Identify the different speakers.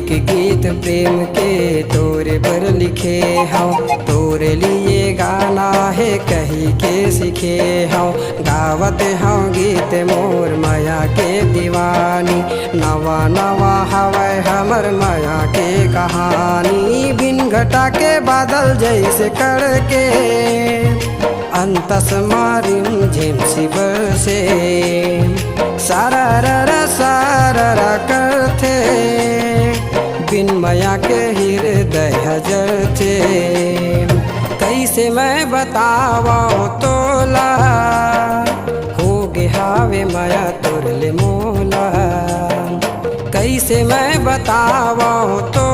Speaker 1: एक गीत प्रेम के तोरे पर लिखे हूँ, तोरे लिए गाना है कही के सीखे हूँ। गावत हूँ गीत मोर माया के दीवानी, नवा नवा हवै हमर माया के कहानी। बिन घटा के बादल जैसे करके अंतस मारिम झिम शिवर से, सारा सारा करते बिन माया के हृदय हजर थे। कैसे मैं बतावा तोला हो गे हावे माया तोरले मोला, कैसे मैं बतावा तो